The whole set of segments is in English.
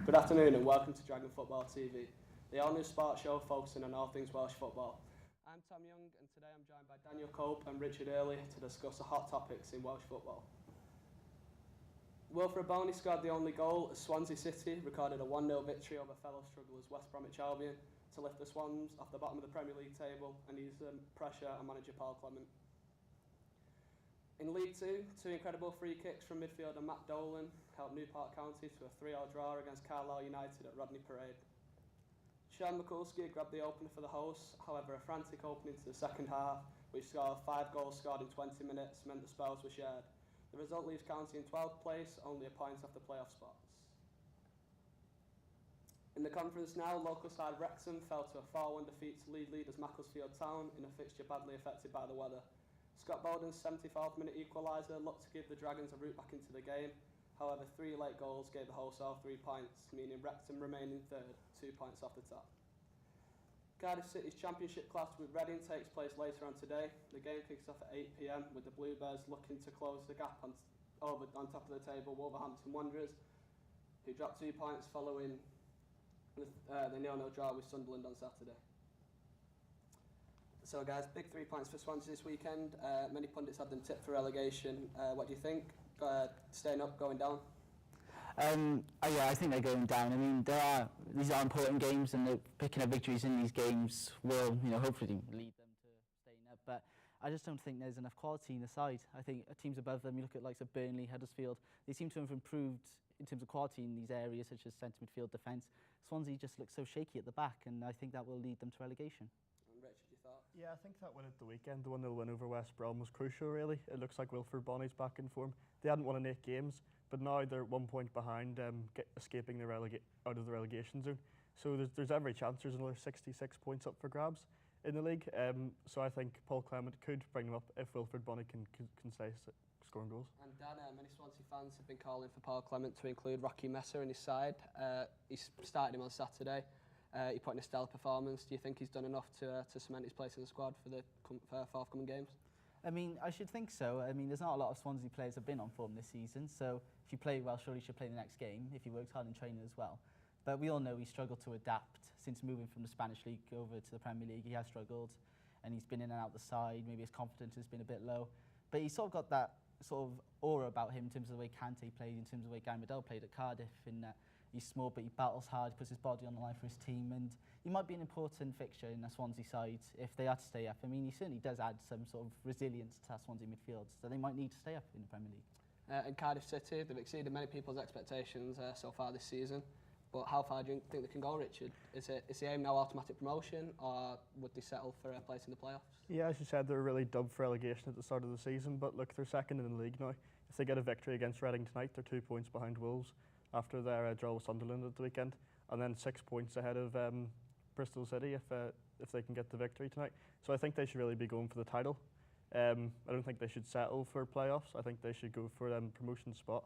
Good afternoon and welcome to Dragon Football TV, the all-new sports show focusing on all things Welsh football. I'm Tom Young and today I'm joined by Daniel Cope and Richard Earley to discuss the hot topics in Welsh football. Wilfred Boney scored the only goal as Swansea City recorded a 1-0 victory over fellow strugglers West Bromwich Albion to lift the Swans off the bottom of the Premier League table and ease pressure on manager Paul Clement. In League Two, two incredible free kicks from midfielder Matt Dolan helped Newport County to a 3-3 draw against Carlisle United at Rodney Parade. Sean Mikulski grabbed the opener for the hosts, however a frantic opening to the second half, which saw 5 goals scored in 20 minutes, meant the spells were shared. The result leaves County in 12th place, only a point off the playoff spots. In the conference now, local side Wrexham fell to a 4-1 defeat to league leaders Macclesfield Town in a fixture badly affected by the weather. Scott Bowden's 74th minute equaliser looked to give the Dragons a route back into the game. However, 3 late goals gave the hosts all 3 points, meaning Wrexham remained in third, 2 points off the top. Cardiff City's championship clash with Reading takes place later on today. The game kicks off at 8 p.m, with the Bluebirds looking to close the gap on top of the table, Wolverhampton Wanderers, who dropped 2 points following the 0-0 draw with Sunderland on Saturday. So guys, big 3 points for Swansea this weekend. Many pundits had them tipped for relegation. What do you think? Staying up, going down? Yeah, I think they're going down. I mean, these are important games, and picking up victories in these games will, hopefully lead them to staying up. But I just don't think there's enough quality in the side. I think teams above them, you look at likes of Burnley, Huddersfield, they seem to have improved in terms of quality in these areas, such as centre midfield, defence. Swansea just looks so shaky at the back, and I think that will lead them to relegation. Richard, your thoughts? Yeah, I think that win at the weekend, the 1-0 win over West Brom was crucial really. It looks like Wilfred Bonny's back in form. They hadn't won in 8 games, but now they're 1 point behind, escaping the out of the relegation zone. So there's every chance there's another 66 points up for grabs in the league. So I think Paul Clement could bring them up if Wilfred Bonny can stay scoring goals. And Dan, many Swansea fans have been calling for Paul Clement to include Rocky Messer in his side. He started him on Saturday. He put in a stellar performance. Do you think he's done enough to cement his place in the squad for the forthcoming games? I mean, I should think so. I mean, there's not a lot of Swansea players have been on form this season, so if you play well, surely you should play the next game, if he works hard in training as well. But we all know he struggled to adapt since moving from the Spanish League over to the Premier League. He has struggled, and he's been in and out the side. Maybe his confidence has been a bit low. But he's sort of got that sort of aura about him in terms of the way Kante played, in terms of the way Gary Medel played at Cardiff, in that he's small but he battles hard, he puts his body on the line for his team, and he might be an important fixture in the Swansea side if they are to stay up. I mean, he certainly does add some sort of resilience to that Swansea midfield, so they might need to stay up in the Premier League. And Cardiff City, they've exceeded many people's expectations so far this season, but how far do you think they can go, Richard? Is the aim now automatic promotion, or would they settle for a place in the playoffs? Yeah, as you said, they were really dubbed for relegation at the start of the season, but look, they're second in the league now. If they get a victory against Reading tonight, they're 2 points behind Wolves after their draw with Sunderland at the weekend, and then 6 points ahead of Bristol City if they can get the victory tonight. So I think they should really be going for the title. I don't think they should settle for playoffs. I think they should go for promotion spot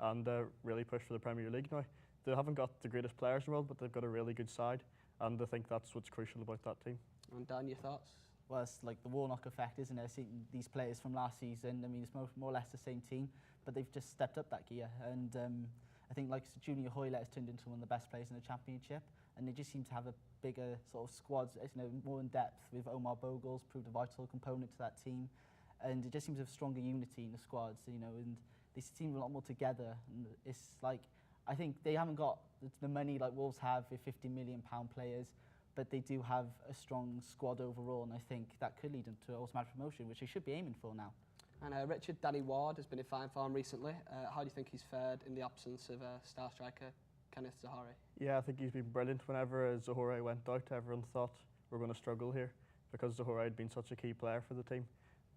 and really push for the Premier League now. They haven't got the greatest players in the world, but they've got a really good side, and I think that's what's crucial about that team. And Dan, your thoughts? Well, it's like the Warnock effect, isn't it? Seeing these players from last season, I mean, it's more or less the same team, but they've just stepped up that gear. And I think like Junior Hoylett has turned into one of the best players in the Championship, and they just seem to have a bigger sort of squad, more in depth, with Omar Bogles proved a vital component to that team, and it just seems to have stronger unity in the squads, and they seem a lot more together. And it's like, I think they haven't got the money like Wolves have with £50 million players, but they do have a strong squad overall, and I think that could lead them to automatic promotion, which they should be aiming for now. And Richard, Danny Ward has been in fine form recently. How do you think he's fared in the absence of star striker Kenneth Zohore? Yeah, I think he's been brilliant. Whenever Zohore went out, everyone thought we're going to struggle here because Zohore had been such a key player for the team.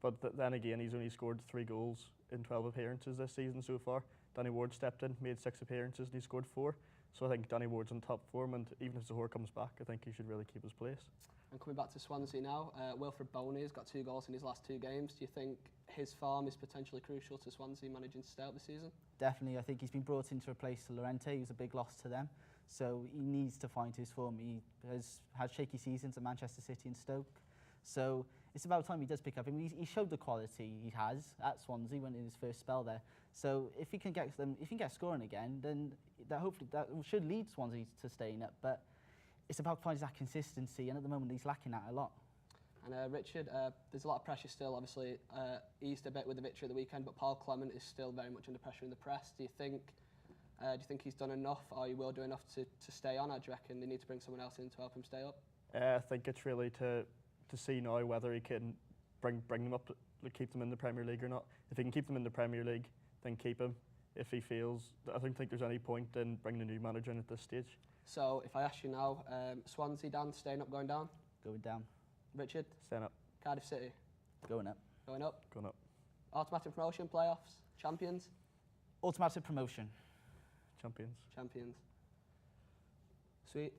But then again, he's only scored 3 goals in 12 appearances this season so far. Danny Ward stepped in, made 6 appearances, and he scored 4. So I think Danny Ward's in top form, and even if Zohore comes back, I think he should really keep his place. And coming back to Swansea now, Wilfred Boney has got 2 goals in his last 2 games. Do you think his form is potentially crucial to Swansea managing to stay out the season? Definitely. I think he's been brought in to replace Llorente, who's a big loss to them. So he needs to find his form. He has had shaky seasons at Manchester City and Stoke. So it's about time he does pick up. I mean, he showed the quality he has at Swansea when in his first spell there. So if he can get them, if he can get scoring again, then hopefully that should lead Swansea to staying up. But it's about finding that consistency, and at the moment he's lacking that a lot. And Richard, there's a lot of pressure still. Obviously, eased a bit with the victory at the weekend, but Paul Clement is still very much under pressure in the press. Do you think he's done enough, or he will do enough to stay on? Or do you reckon they need to bring someone else in to help him stay up? I think it's really to see now whether he can bring them up, keep them in the Premier League or not. If he can keep them in the Premier League, then keep him. If he feels, I don't think there's any point in bringing a new manager in at this stage. So if I ask you now, Swansea, Dan, staying up, going down? Going down. Richard? Staying up. Cardiff City? Going up. Going up? Going up. Automatic promotion, playoffs, champions? Automatic promotion. Champions. Champions. Sweet.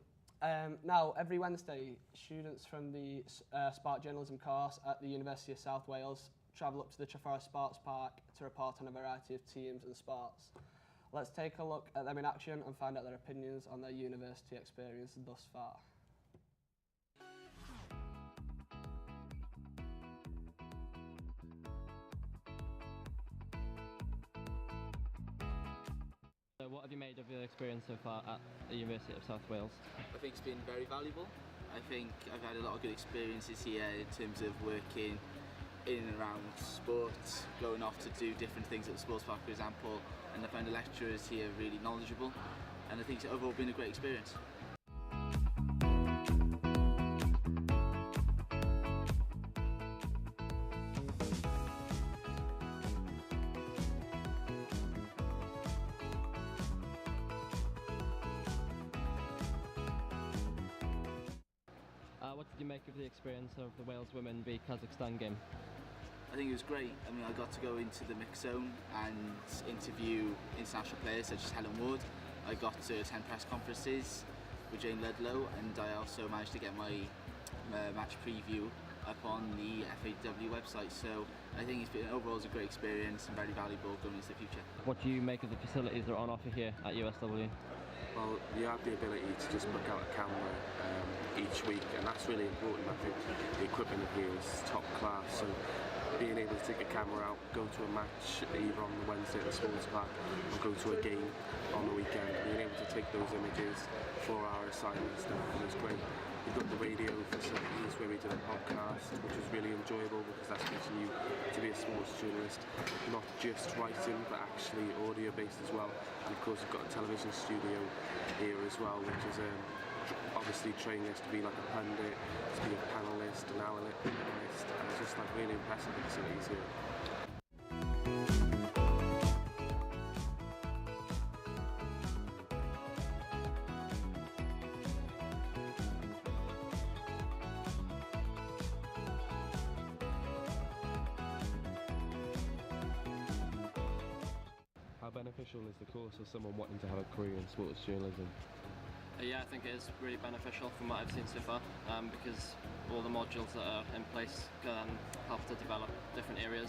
Now, every Wednesday, students from the Spark Journalism course at the University of South Wales travel up to the Treforest Sports Park to report on a variety of teams and sports. Let's take a look at them in action and find out their opinions on their university experience thus far. So what have you made of your experience so far at the University of South Wales? I think it's been very valuable. I think I've had a lot of good experiences here in terms of working in and around sports, going off to do different things at the sports park, for example, and I found the lecturers here really knowledgeable, and I think it's overall been a great experience. What did you make of the experience of the Wales women v Kazakhstan game? I think it was great. I mean, I got to go into the mix zone and interview international players such as Helen Ward. I got to attend press conferences with Jane Ludlow, and I also managed to get my match preview up on the FAW website. So I think it's been overall a great experience and very valuable going into the future. What do you make of the facilities that are on offer here at USW? Well, you have the ability to just book out a camera each week, and that's really important. I think the equipment here is top class, so being able to take a camera out, go to a match either on the Wednesday at the sports park or go to a game on the weekend, being able to take those images for our assignments, stuff is great. We've got the radio facilities where we did a podcast, which was really enjoyable because that's teaching you to be a sports journalist, not just writing but actually audio based as well. And of course we've got a television studio here as well, which is obviously training us to be like a pundit, to be a panellist, an analyst, and it's just like really impressive facilities here. How beneficial is the course for someone wanting to have a career in sports journalism? Yeah, I think it is really beneficial from what I've seen so far, because all the modules that are in place can help to develop different areas,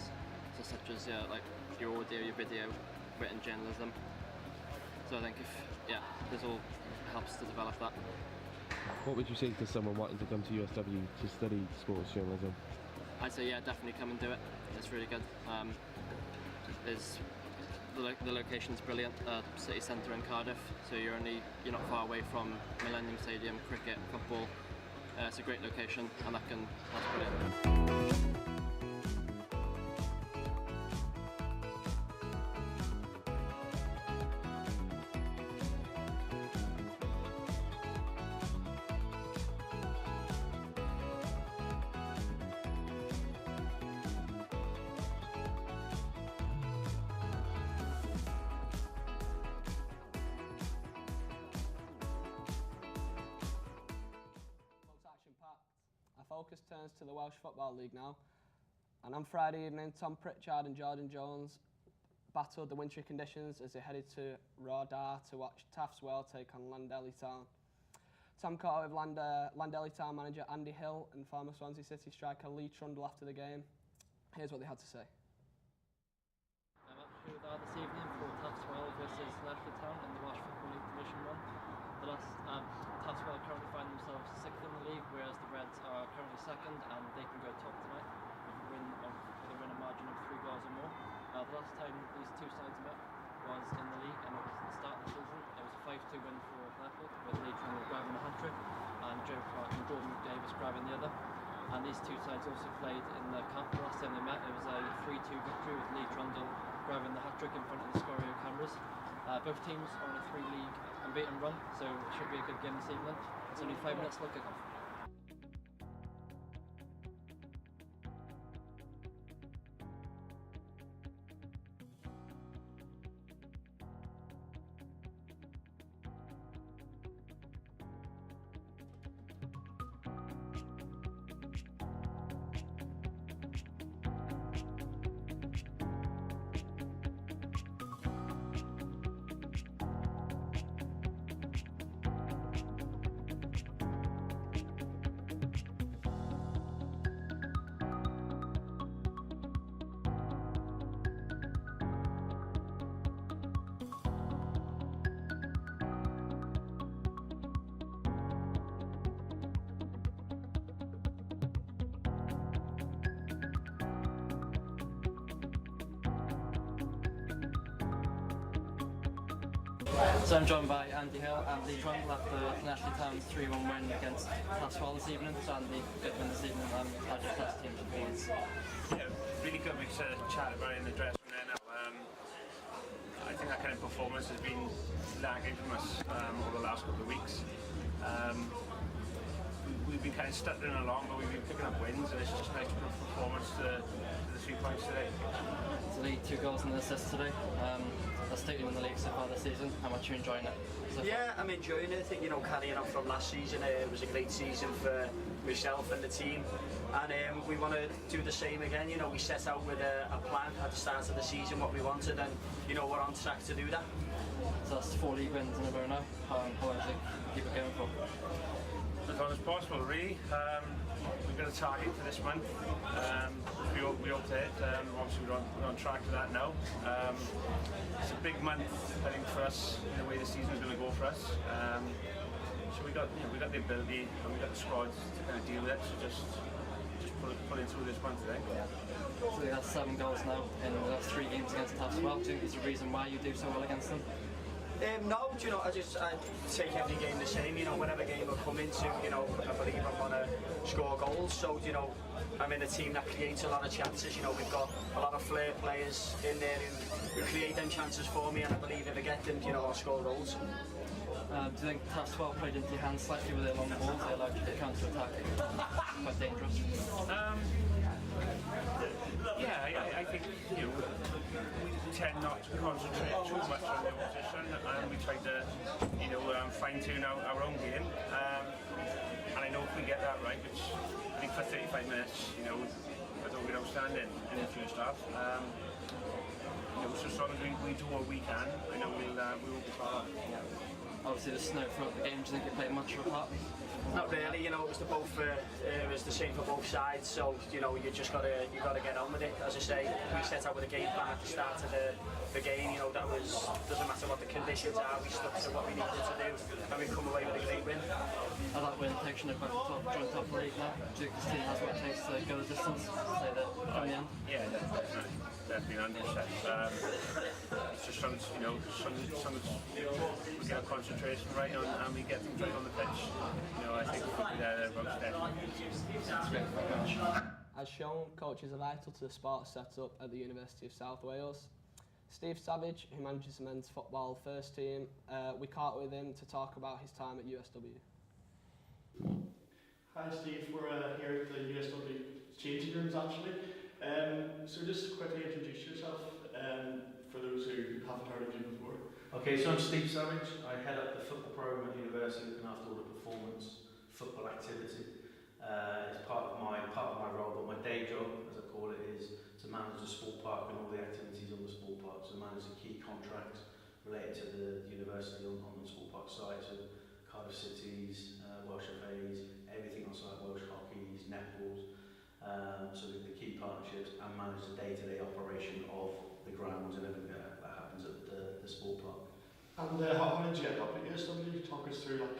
so such as like your audio, your video, written journalism. So I think this all helps to develop that. What would you say to someone wanting to come to USW to study sports journalism? I'd say definitely come and do it. It's really good. The location's brilliant, city centre in Cardiff, so you're not far away from Millennium Stadium, cricket, football. It's a great location, and that's brilliant. Focus turns to the Welsh Football League now, and on Friday evening Tom Pritchard and Jordan Jones battled the wintry conditions as they headed to Rordar to watch Taffs Well take on Llanelli Town. Tom caught up with Llanelli Town manager Andy Hill and former Swansea City striker Lee Trundle after the game. Here's what they had to say. I'm up here this evening for Taffs Well versus Llanelli Town in the Welsh Football League Division 1. Taffs Well currently find themselves 6th in the league, whereas the Reds are currently 2nd, and they can go top tonight. the last time these two sides met was in the league, and it was at the start of the season. It was a 5-2 win for Lerport, with Lee Trundle grabbing the hat-trick and Joe Clark and Jordan McDavis grabbing the other. And these two sides also played in the cup. The last time they met, it was a 3-2 victory with Lee Trundle grabbing the hat-trick in front of the Scorio cameras. Both teams are on a 3-league unbeaten run, so it should be a good game this evening. It's only 5 minutes till kick-off. So I'm joined by Andy Hill and Lee Trundle after Ashley Town's 3-1 win against Classwell this evening. So Andy, good win this evening. How did your class team performance? Yeah, really good. We sort of chatted about it in the dressing room there now. I think that kind of performance has been lagging from us over the last couple of weeks. We've been kind of stuttering along, but we've been picking up wins, and it's just nice performance to the 3 points today. So Lee, 2 goals and an assist today. That's taken in the league so far this season. How much are you enjoying it? Yeah, I'm enjoying it. I think, carrying on from last season, it was a great season for myself and the team, and we want to do the same again. We set out with a plan at the start of the season, what we wanted, and we're on track to do that. So that's 4 league wins in a row now. How long do you keep it going for? As long as possible, really. We've got a target for this month. We hope to hit. Obviously, we're on track to that now. It's a big month, I think, for us in the way the season is going to go for us. So we got the ability and we got the squad to kind of deal with it. So just pull it through this month, I think. So you have 7 goals now in the last 3 games against Classwell. Do you think there's a reason why you do so well against them? No, I take every game the same. Whatever game I come into, I believe I'm going to score goals. So, I'm in a team that creates a lot of chances. We've got a lot of flair players in there who create them chances for me, and I believe if I get them, I'll score goals. Do you think Classwell played into your hands slightly with their long balls? They allowed you to counter-attack. Quite dangerous. Yeah, I think we tend not to concentrate too much on the opposition, and we try to fine-tune our own game. And I know if we get that right, which I think for 35 minutes, I thought we're outstanding in the first half. So as long as we do what we can, I know we will be far off. Obviously, the snow throughout the game. Do you think it played much of a part? Not really, it was it was the same for both sides. So you just gotta get on with it. As I say, we set out with a game plan at the start of the game. That was doesn't matter what the conditions are. We stuck to what we needed to do, and we come away with a great win. That win takes you back to joint top of the league now. Do you think this team has what it takes to go the distance? Say that in the end. Yeah, definitely 100%. It's just some we get our concentration right on and we get things right on the pitch. I think we'll be there about today. That's great very much. As shown, coaches are vital to the sports setup at the University of South Wales. Steve Savage, who manages the men's football first team, we caught with him to talk about his time at USW. Hi Steve, we're here at the USW changing rooms actually. So just quickly introduce yourself for those who haven't heard of you before. Okay, so I'm Steve Savage. I head up the football program at university, looking after all the performance football activity. It's part of my role, but my day job, as I call it, is to manage the sport park and all the activities on the sport park. So manage the key contracts related to the university on the sport park site, so Cardiff Cities, Welsh FAs, everything on site, Welsh hockeys, netballs. So the key partnerships, and manage the day-to-day operation of the grounds and everything that happens at the sport park. And how did you get up at USW? Talk us through how you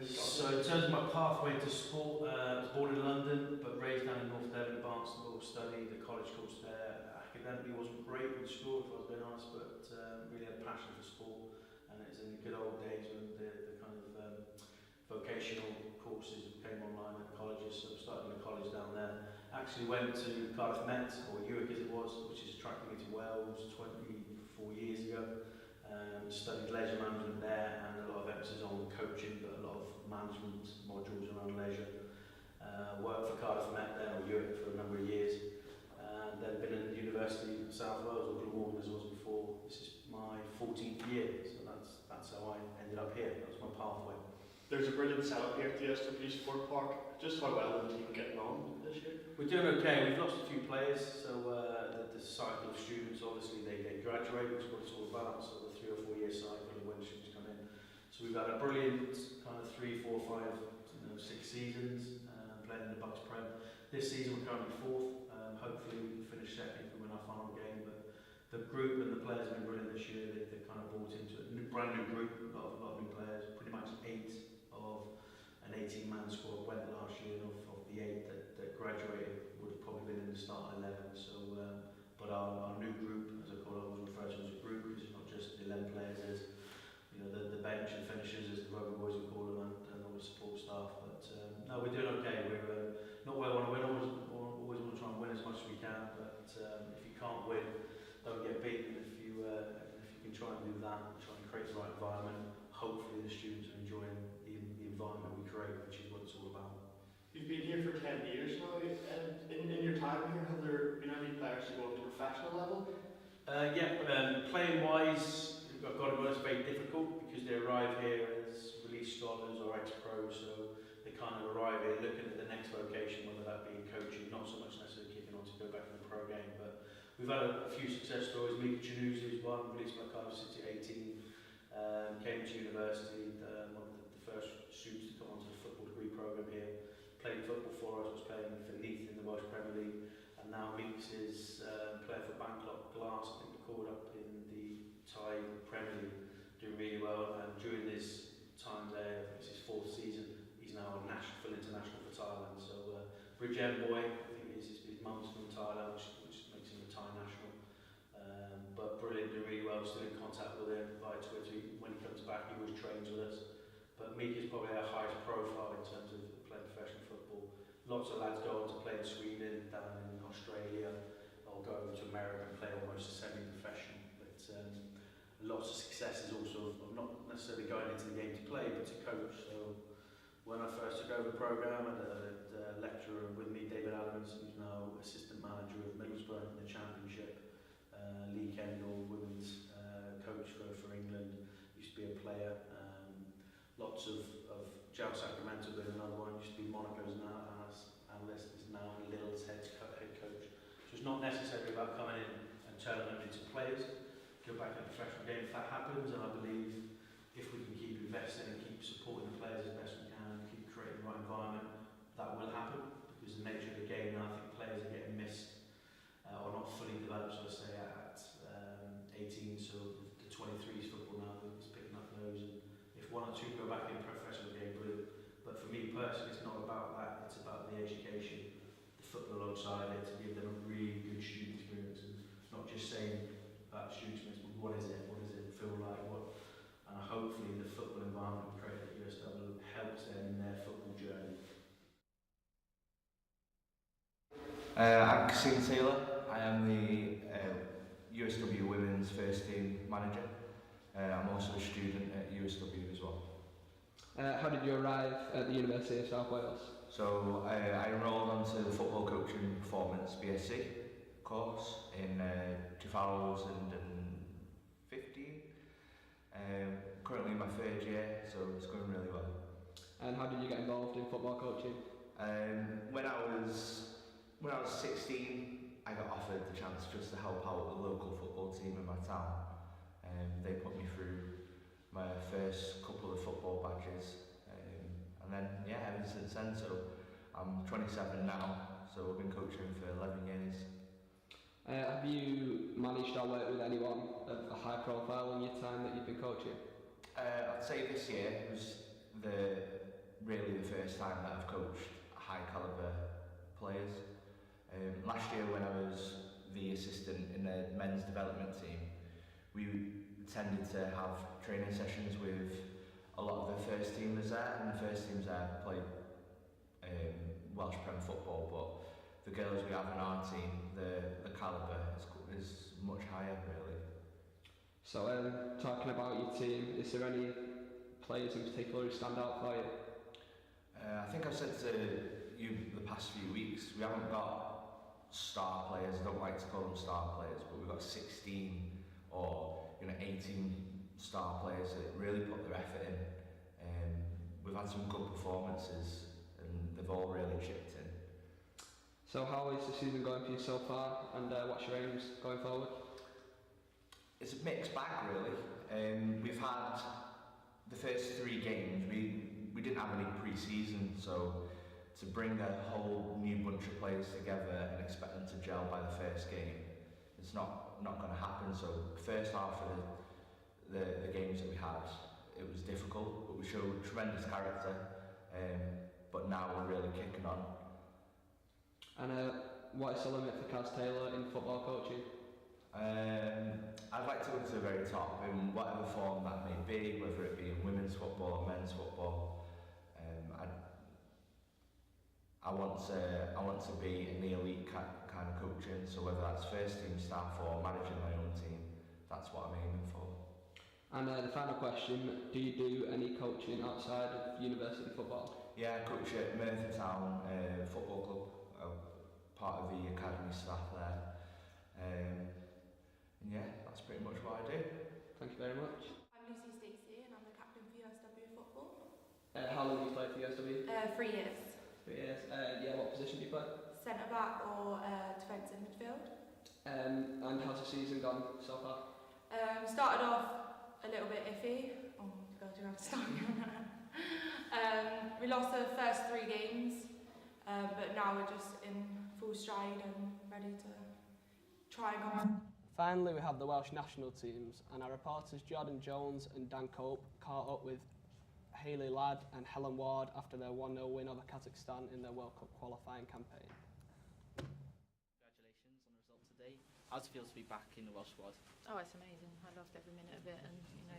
got So in terms of my pathway to sport, I was born in London but raised down in North Devon, Barnstaple, studied the college course there, academically wasn't great with school, if I was being honest, but really had a passion for sport. And it was in the good old days when the kind of vocational courses came online at colleges, so I started in a college down there. Actually went to Cardiff Met, or UWIC as it was, which is attracted me to Wales 24 years ago. Studied leisure management there, and a lot of emphasis on coaching, but a lot of management modules around leisure. Worked for Cardiff Met there, or UWIC, for a number of years. And then been at the University of South Wales, or Glamorgan as I was before. This is my 14th year, so that's how I ended up here. That was my pathway. There's a brilliant setup here at the USW Sport Park. Just how well are the team getting on this year? We're doing okay. We've lost a few players, so the cycle of students, obviously they graduate, which is what it's all about, so the 3 or 4 year cycle of when students come in. So we've had a brilliant kind of 3, 4, 5, 6 seasons playing in the Bucks Prem. This season we're currently 4th. Hopefully we can finish second if we win our final game. But the group and the players have been brilliant this year. They've kind of bought into it. Brand new group, a lot of new players. Pretty much 8 of an 18-man squad went last year. Of the 8 that graduated would have probably been in the start 11. So, but our new group, as I call it, I always refer to as a group, because it's not just the 11 players. There's the bench and finishers, as the rugby boys would call them, and all the support staff. But no, we're doing okay. We're not where we want to win. Always want to try and win as much as we can. But if you can't win, don't get beaten. If you can try and do that, try and create the right environment. Hopefully, the students are enjoying the environment we create, which is what it's all about. You've been here for 10 years now. In your time here, have there been any players who go up to professional level? Playing wise, I've got to be honest, very difficult, because they arrive here as release scholars or ex-pros, so they kind of arrive here looking at the next vocation, whether that be coaching, not so much necessarily kicking on to go back in the pro game. But we've had a few success stories. Mika Chinuzi is one, released by Cardiff City at 18, came to university, one of the first students to come onto the football degree programme here. Played football for us, was playing for Leith in the Welsh Premier League, and now Meeks is playing for Bangkok Glass, I think they're called, up in the Thai Premier League, doing really well. And during his time there, it's his 4th season, he's now a full international for Thailand. So Bridge Boy, I think his mum's from Thailand, which makes him a Thai national. But brilliant, doing really well, still in contact with him via Twitter. When he comes back, he always trains with us. But Meek is probably our highest profile in terms of playing professional football. Lots of lads go on to play in Sweden, down in Australia, or go over to America and play almost semi-professional. But lots of successes also of not necessarily going into the game to play, but to coach. So when I first took over the programme, I had a lecturer with me, David Adams, who's now assistant manager of Middlesbrough in the Championship. Lee Kendall, women's coach for England, used to be a player. Lots of João Sacramento, there's another one, used to be Monaco's analyst, is now Lille's head coach. So it's not necessarily about coming in and turning them into players, go back in a professional game if that happens, and I believe if we can keep investing and keep supporting the players as best we can, keep creating the right environment, that will happen, because the nature of the game now, I think players are getting missed, or not fully developed, so I say, at 18, so the 23s football now is picking up those, and if 1 or 2 go back in a professional game, brilliant. But for me personally, it's not about that, it's about the education, the football alongside it, to give them a really good student experience, and not just saying about student experience, but what is it feel like, and hopefully the football environment we create at USW helps them in their football journey. I'm Cassim Taylor. I am the USW Women's First Team Manager. I'm also a student at USW as well. How did you arrive at the University of South Wales? So I enrolled onto the Football Coaching Performance BSc course in 2015. Currently in my 3rd year, so it's going really well. And how did you get involved in football coaching? When I was 16, I got offered the chance just to help out the local football team in my town. They put me through my first couple of football badges, and then ever since then. So I'm 27 now, so I've been coaching for 11 years. Have you managed to work with anyone of a high profile in your time that you've been coaching? I'd say this year was really the first time that I've coached high calibre players. Last year when I was the assistant in the men's development team, we tended to have training sessions with a lot of the first teamers there, and the first teams there play Welsh Prem football, but the girls we have in our team, the calibre is much higher really. So talking about your team, is there any players in particular who stand out for you? I think I've said to you the past few weeks, we haven't got star players. I don't like to call them star players, but we've got 16 or 18 star players that really put their effort in. We've had some good performances and they've all really chipped in. So how is the season going for you so far, and what's your aims going forward? It's a mixed bag really. We've had the first 3 games, we didn't have any pre-season, so to bring a whole new bunch of players together and expect them to gel by the first game, it's not going to happen. So first half of the games that we had, it was difficult, but we showed tremendous character, but now we're really kicking on. And what is the limit for Kaz Taylor in football coaching? I'd like to go to the very top in whatever form that may be, whether it be in women's football or men's football. I want to be in the elite kind of coaching, so whether that's first team staff or managing my own team, that's what I'm aiming for. And the final question, do you do any coaching outside of university football? Yeah, I coach at Merthyr Town Football Club, part of the academy staff there. And yeah, that's pretty much what I do. Thank you very much. I'm Lucy Stacey and I'm the captain for USW football. How long have you played for USW? 3 years. 3 years. Yeah, what position do you play? Centre back or defensive midfield. And how's the season gone so far? Started off a little bit iffy. Oh god, you have to start again. We lost the first 3 games, but now we're just in full stride and ready to try and come on. Finally, we have the Welsh national teams, and our reporters Jordan Jones and Dan Cope caught up with Hayley Ladd and Helen Ward after their 1-0 win over Kazakhstan in their World Cup qualifying campaign. Congratulations on the result today. How does it feel to be back in the Welsh squad? Oh, it's amazing. I loved every minute of it, and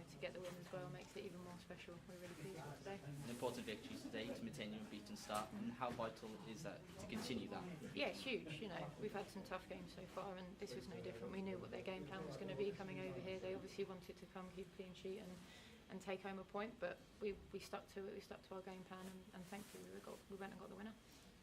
to get the win as well makes it even more special. We're really pleased with today. An important victory today to maintain your unbeaten start, and how vital is that to continue that? Yeah, it's huge. We've had some tough games so far, and this was no different. We knew what their game plan was going to be coming over here. They obviously wanted to come keep a clean sheet and take home a point, but we stuck to it. We stuck to our game plan, and thankfully we went and got the winner.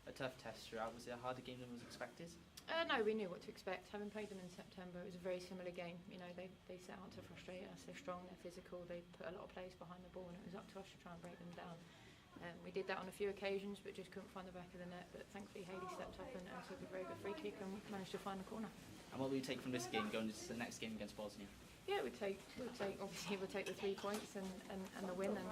A tough test throughout. Was it a harder game than was expected? No, we knew what to expect. Having played them in September, it was a very similar game. They set out to frustrate us. They're strong, they're physical, they put a lot of players behind the ball, and it was up to us to try and break them down. We did that on a few occasions, but just couldn't find the back of the net. But thankfully, Hayley stepped up and took a very good free kick and managed to find the corner. And what will you take from this game going into the next game against Bosnia? Yeah, we'll take the 3 points and the win, and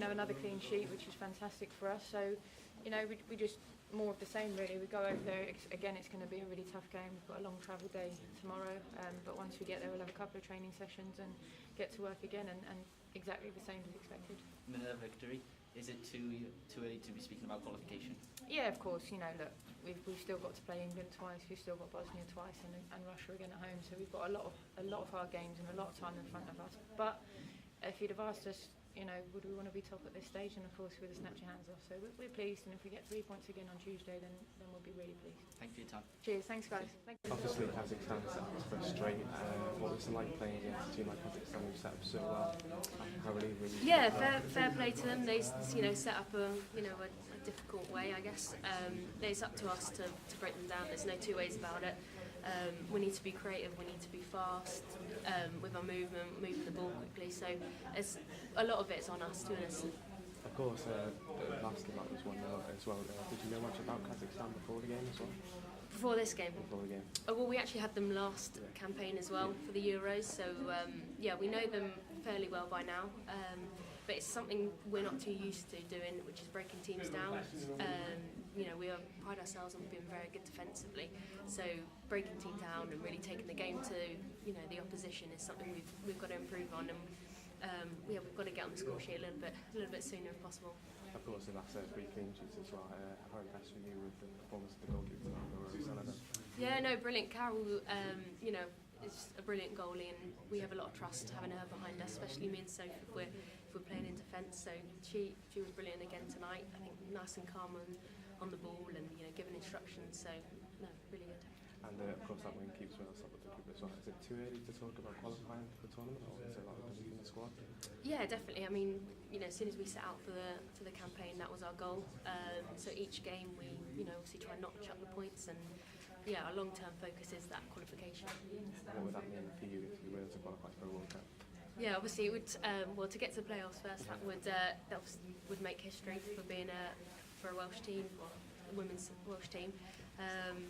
another clean sheet, which is fantastic for us. So, we just more of the same really. We go over there again. It's going to be a really tough game. We've got a long travel day tomorrow, but once we get there, we'll have a couple of training sessions and get to work again, and exactly the same as expected. Another victory. Is it too early to be speaking about qualification? Yeah, of course. Look, we've still got to play England twice. We've still got Bosnia twice, and Russia again at home. So we've got a lot of hard games and a lot of time in front of us. But if you'd have asked us, would we want to be top at this stage? And of course, we'd have snapped your hands off. So we're pleased, and if we get 3 points again on Tuesday, then we'll be really pleased. Thank you for your time. Cheers. Thanks, guys. Thank you. Obviously, Kazakhstan set up first straight. What was it like playing against a team like Kazakhstan who set up so well? How really? Yeah, fair play to them. They set up a difficult way, I guess. It's up to us to break them down. There's no 2 ways about it. We need to be creative, we need to be fast with our movement, moving the ball quickly. So a lot of it's on us, to be honest. Of course, the last game was 1-0 as well. Did you know much about Kazakhstan before the game as well? Before this game? Before the game. Well, we actually had them last campaign as well for the Euros. So we know them fairly well by now. But it's something we're not too used to doing, which is breaking teams down. We pride ourselves on being very good defensively. So breaking teams down and really taking the game to the opposition is something we've got to improve on, and we've got to get on the score sheet a little bit sooner if possible. Of course, and that's 3 clean sheets as well. How impressed were you with the performance of the goalkeeper? Yeah, no, brilliant. Carol, you know, is a brilliant goalie, and we have a lot of trust having her behind us, especially me and Sophie if we're playing in defence. So she was brilliant again tonight. I think nice and calm on the ball, and you know, giving instructions. So no, really good. And of course that win keeps Wales up at the group as well. Is it too early to talk about qualifying for the tournament, or is there a lot of belief in the squad? Yeah, definitely. I mean, you know, as soon as we set out for the campaign, that was our goal. So each game we, you know, obviously try and notch up the points, and yeah, our long-term focus is that qualification. What would that mean for you if you were to qualify for a World Cup? Yeah, obviously it would. Well, to get to the playoffs first, that would make history for being for a Welsh team, or a women's Welsh team.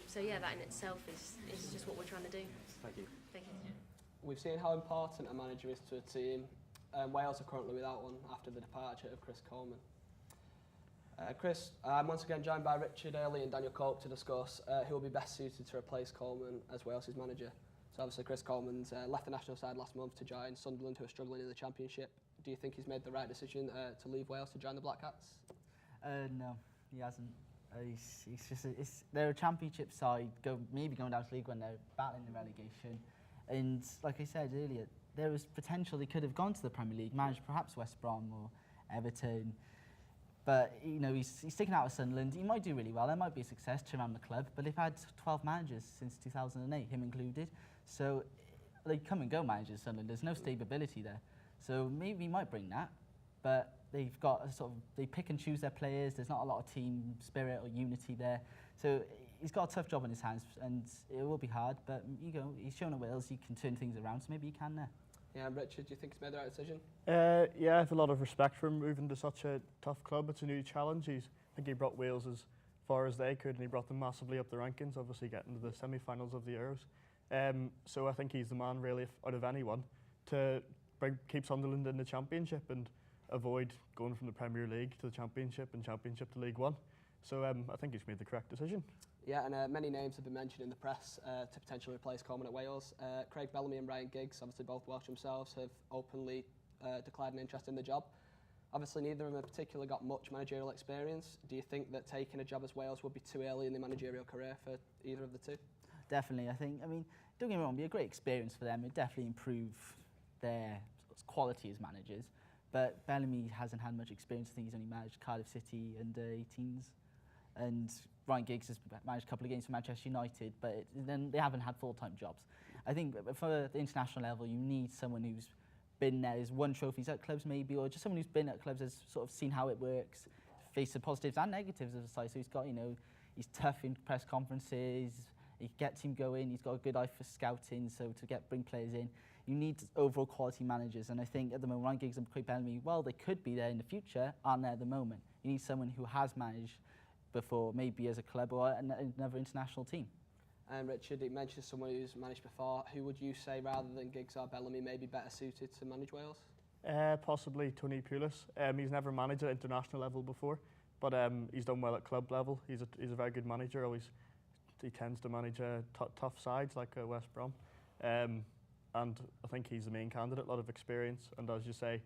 So yeah, that in itself is just what we're trying to do. Thank you. Thank you. We've seen how important a manager is to a team. Wales are currently without one after the departure of Chris Coleman. Chris, I'm once again joined by Richard Early and Daniel Cope to discuss who will be best suited to replace Coleman as Wales' manager. So obviously Chris Coleman's left the national side last month to join Sunderland, who are struggling in the Championship. Do you think he's made the right decision to leave Wales to join the Black Cats? No, he hasn't. They're a Championship side, maybe going down to League One. They're battling the relegation, and like I said earlier, there was potential they could have gone to the Premier League, managed perhaps West Brom or Everton. But you know, he's sticking out with Sunderland. He might do really well. There might be a success to around the club. But they've had 12 managers since 2008, him included. So they come and go managers, Sunderland. There's no stability there. So maybe he might bring that. But they've got they pick and choose their players. There's not a lot of team spirit or unity there. So he's got a tough job on his hands, and it will be hard. But you know, he's shown at Wales he can turn things around. So maybe he can there. Yeah, Richard, do you think he's made the right decision? Yeah, I have a lot of respect for him moving to such a tough club. It's a new challenge. I think he brought Wales as far as they could, and he brought them massively up the rankings, obviously getting to the semi-finals of the Euros. So I think he's the man, really, out of anyone, to keep Sunderland in the Championship and avoid going from the Premier League to the Championship and Championship to League One. So I think he's made the correct decision. Yeah, and many names have been mentioned in the press to potentially replace Coleman at Wales. Craig Bellamy and Ryan Giggs, obviously both Welsh themselves, have openly declared an interest in the job. Obviously, neither of them in particular got much managerial experience. Do you think that taking a job as Wales would be too early in the managerial career for either of the two? Definitely, I mean, don't get me wrong, it'd be a great experience for them. It'd definitely improve their quality as managers. But Bellamy hasn't had much experience. I think he's only managed Cardiff City under 18s. And Ryan Giggs has managed a couple of games for Manchester United, but then they haven't had full-time jobs. I think for the international level, you need someone who's been there, has won trophies at clubs maybe, or just someone who's been at clubs, has sort of seen how it works, faced the positives and negatives of the side. So he's got, you know, he's tough in press conferences, he gets him going, he's got a good eye for scouting, so to bring players in. You need overall quality managers, and I think at the moment, Ryan Giggs and Craig Bellamy, well, they could be there in the future, aren't there at the moment. You need someone who has managed before, maybe as a club or another international team. And Richard, you mentioned someone who's managed before. Who would you say, rather than Giggs or Bellamy, may be better suited to manage Wales? Possibly Tony Pulis. He's never managed at international level before, but he's done well at club level. He's a very good manager. He tends to manage tough sides like West Brom. And I think he's the main candidate, a lot of experience. And as you say,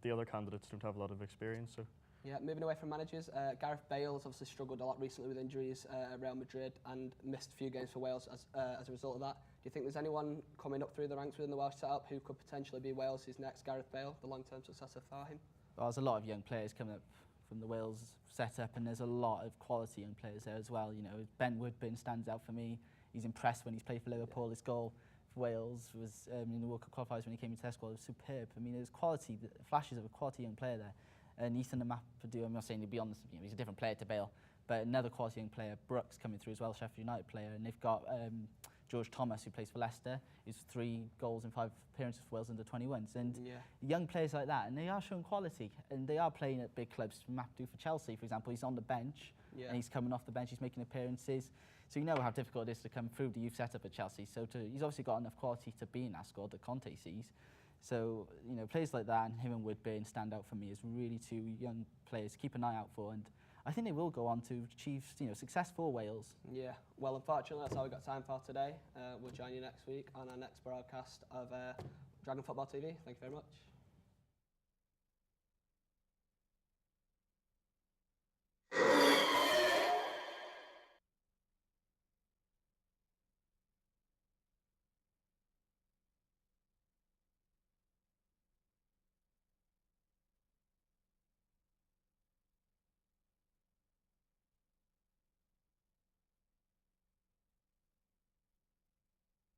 the other candidates don't have a lot of experience. So. Yeah, moving away from managers, Gareth Bale's obviously struggled a lot recently with injuries at Real Madrid and missed a few games for Wales as a result of that. Do you think there's anyone coming up through the ranks within the Welsh setup who could potentially be Wales' next Gareth Bale, the long-term successor for him? Well, there's a lot of young players coming up from the Wales setup, and there's a lot of quality young players there as well. You know, Ben Woodburn stands out for me. He's impressed when he's played for Liverpool. His goal for Wales was in the World Cup qualifiers when he came into the squad. It was superb. I mean, there's quality, flashes of a quality young player there. And Ethan Ampadu, I'm not saying he'd be on this, you know, he's a different player to Bale, but another quality young player, Brooks, coming through as well, Sheffield United player, and they've got George Thomas, who plays for Leicester, who's 3 goals in 5 appearances for Wales under 21s, and young players like that, and they are showing quality, and they are playing at big clubs. Ampadu for Chelsea, for example, he's on the bench, and he's coming off the bench, he's making appearances, so you know how difficult it is to come through the youth setup at Chelsea, so he's obviously got enough quality to be in that squad that Conte sees. So, you know, players like that and him and Woodburn stand out for me as really 2 young players to keep an eye out for, and I think they will go on to achieve, you know, success for Wales. Yeah, well, unfortunately, that's all we've got time for today. We'll join you next week on our next broadcast of Dragon Football TV. Thank you very much.